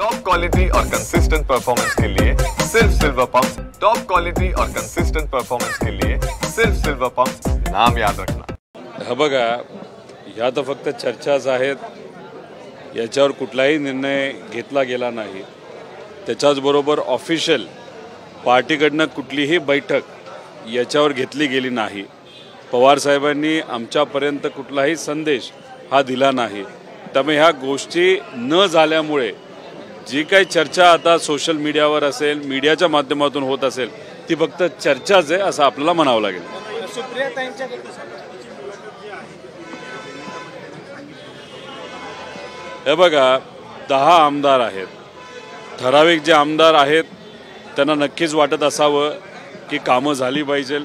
Top quality और consistent performance के लिए सिर्फ सिल्वर पंप्स। टॉप क्वालिटी और कंसिस्टेंट परफॉर्मेंस के लिए सिर्फ सिल्वर पंप्स, नाम याद रखना। हा बघा, ह्या तर फक्त चर्चाच आहेत, याच्यावर कुठलाही निर्णय घेतला गेला नाही। त्याच्याचबरोबर ऑफिशियल पार्टीकडनं कुठलीही बैठक याच्यावर घेतली गेली नाही। पवार साहेबांनी आमच्यापर्यंत कुठलाही संदेश हा दिला नाही। त्यामुळे ह्या गोष्टी न झाल्यामुळे जी काही चर्चा आता सोशल मीडियावर असेल, मीडियाच्या माध्यमातून होत असेल, ती फक्त चर्चाच आहे असं आपल्याला म्हणावं लागेल। हे बघा, 10 आमदार आहेत। ठराविक जे आमदार आहेत त्यांना नक्कीच वाटत असावं की कामं झाली पाहिजे,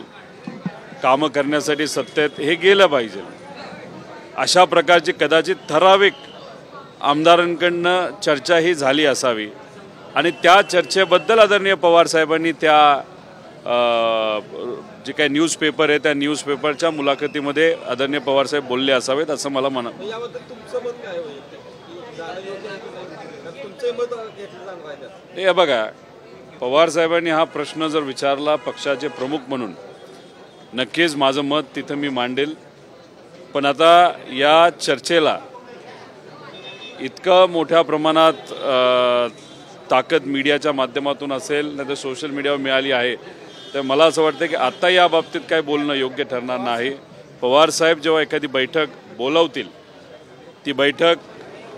कामं करण्यासाठी सत्तेत हे गेलं पाहिजे। अशा प्रकारची कदाचित ठराविक आमदारांकडनं चर्चा ही झाली असावी आणि त्या चर्चेबद्दल आदरणीय पवार साहेबांनी त्या जे काही न्यूजपेपर आहे त्या न्यूजपेपरच्या मुलाखतीमध्ये आदरणीय पवार साहेब बोलले असावेत असं मला म्हणावं। हे बघा, पवार साहेबांनी हा प्रश्न जर विचारला पक्षाचे प्रमुख म्हणून, नक्कीच माझं मत तिथं मी मांडेल। पण आता या चर्चेला इतकं मोठ्या प्रमाणात ताकद मीडियाच्या माध्यमातून असेल नाही तर सोशल मीडियावर मिळाली आहे, तर मला असं वाटतं की आता या बाबतीत काय बोलणं योग्य ठरणार नाही। पवार साहेब जेव्हा एखादी बैठक बोलवतील, ती बैठक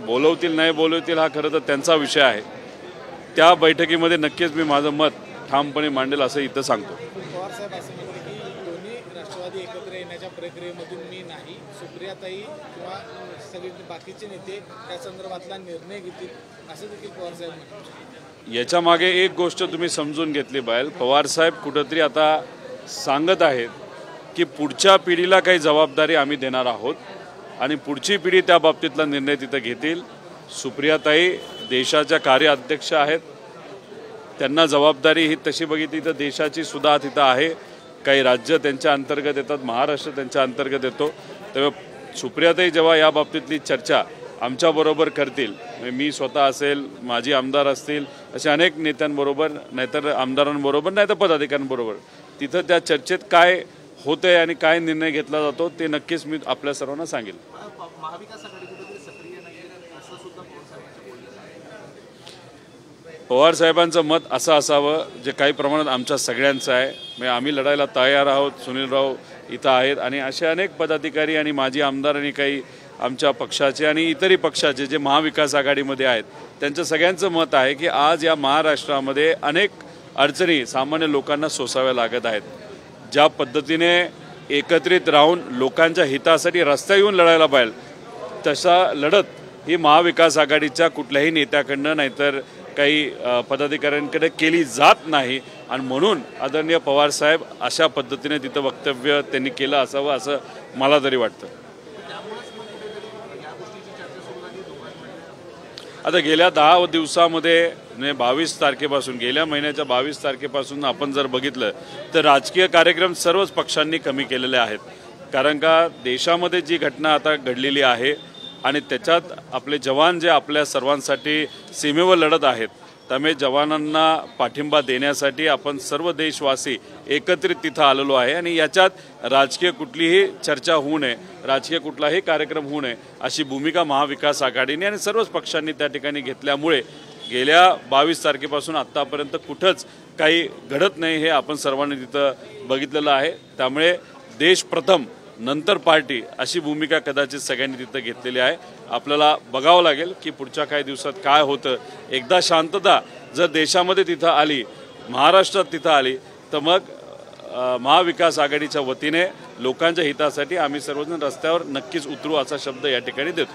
बोलवतील नाही बोलवतील हा खरं तर त्यांचा विषय आहे। त्या बैठकीमध्ये नक्कीच मी माझं मत ठामपणे मांडेल असं इथं सांगतो। पवार साहेब असं म्हणते की दोन्ही राष्ट्रवादी एकत्र येण्याच्या प्रक्रियेमधून मी नाही, सुप्रियाताई किंवा सगळे बाकीचे नेते त्या संदर्भातला निर्णय घेतील असं देखील पवार साहेब म्हणतात। याच्या मागे एक गोष्ट तुम्ही समजून घेतली पाहिजे, पवार साहेब कुठंतरी आता सांगत आहेत की पुढच्या पिढीला काही जबाबदारी आम्ही देणार आहोत आणि पुढची पिढी त्या बाबतीतला निर्णय तिथं घेतील। सुप्रियाताई देशाच्या कार्याध्यक्ष आहेत, त्यांना जबाबदारी ही तशी बघितली तर देशाची सुद्धा तिथं आहे। काही राज्य त्यांच्या अंतर्गत येतात, महाराष्ट्र त्यांच्या अंतर्गत येतो। त्यामुळे सुप्रियाताई जेव्हा या बाबतीतली चर्चा आमच्याबरोबर करतील, मी स्वतः असेल, माजी आमदार असतील, अशा अनेक नेत्यांबरोबर नाहीतर आमदारांबरोबर नाहीतर पदाधिकाऱ्यांबरोबर, तिथं त्या चर्चेत काय होतंय आणि काय निर्णय घेतला जातो ते नक्कीच मी आपल्या सर्वांना सांगेल। पवार साहेबांचं मत असं असावं जे काही प्रमाणात आमच्या सगळ्यांचं आहे, म्हणजे आम्ही लढायला तयार आहोत। सुनीलराव इथं आहेत आणि असे अनेक पदाधिकारी आणि माजी आमदार आणि काही आमच्या पक्षाचे आणि इतरही पक्षाचे जे महाविकास आघाडीमध्ये आहेत, त्यांचं सगळ्यांचं मत आहे की आज या महाराष्ट्रामध्ये अनेक अडचणी सामान्य लोकांना सोसाव्या लागत आहेत। ज्या पद्धतीने एकत्रित राहून लोकांच्या हितासाठी रस्त्यावर येऊन लढायला पाहिजे, तसा लढत ही महाविकास आघाडीच्या कुठल्याही नेत्याकडनं नाहीतर काही पदाधिकाऱ्यांकडे केली जात नाही आणि म्हणून आदरणीय पवार साहेब अशा पद्धतीने तिथं वक्तव्य त्यांनी केलं असावं असं मला तरी वाटतं। आता गेल्या 10 दिवसामध्ये 22 तारखेपासून, गेल्या महिन्याच्या 22 तारखेपासून आपण जर बघितलं तर राजकीय कार्यक्रम सर्वच पक्षांनी कमी केलेले आहेत। कारण का देशामध्ये जी घटना आता घडलेली आहे आणि त्याच्यात आपले जवान जे आपल्या सर्वांसाठी सीमेवर लढत आहेत, त्यामुळे जवानांना पाठिंबा देण्यासाठी आपण सर्व देशवासी एकत्रित तिथं आलेलो आहे आणि याच्यात राजकीय कुठलीही चर्चा होऊ नये, राजकीय कुठलाही कार्यक्रम होऊ नये अशी भूमिका महाविकास आघाडीने आणि सर्वच पक्षांनी त्या ठिकाणी घेतल्यामुळे गेल्या 22 तारखेपासून आत्तापर्यंत कुठंच काही घडत नाही हे आपण सर्वांनी तिथं बघितलेलं आहे। त्यामुळे देश प्रथम नंतर पार्टी अशी भूमिका कदाचित सगळ्यांनी तिथं घेतलेली आहे। आपल्याला बघावं लागेल की पुढच्या काही दिवसात काय होतं। एकदा शांतता जर देशामध्ये तिथं आली, महाराष्ट्रात तिथं आली, तर मग महाविकास आघाडीच्या वतीने लोकांच्या हितासाठी आम्ही सर्वजण रस्त्यावर नक्कीच उतरू असा शब्द या ठिकाणी देतो।